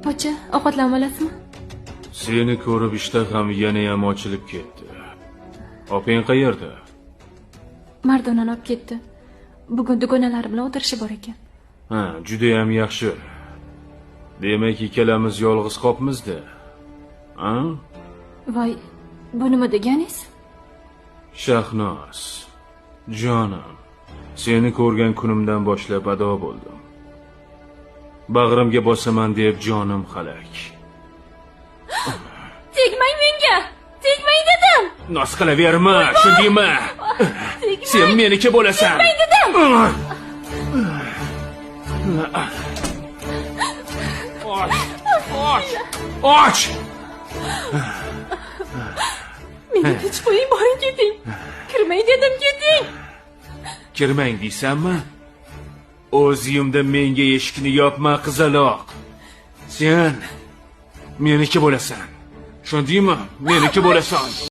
Pocha, ovqatlanib olasizmi? Seni ko'rib ishtaham ham ochilib ketdi. Opang qayerda? Mardonani olib ketdi. Bugun dugonalari bilan o'tirishi bor ekan. Ha, juda ham yaxshi. Demak, ikkalamiz yolg'iz qopmizda. Ha? Voy, bu nima deganingiz? Shahnoz, jonim, seni ko'rgan kunimdan boshlab ado bo'ldim. Bag'rimga bosaman deb jonim halak. Tegmang menga! Tegmang dedim! Nos qilaverma, shundaymi? Sen meniki bo'lasan. Tegmang dedim! Och! Meni tinch qo'ying, boring keting. Kirmang dedim, keting. Kirmang deysanmi? O'z uyimda menga eshikni yopma, qizaloq. Sen meniki bo'lasan. Shundaymi? Meniki bo'lasan.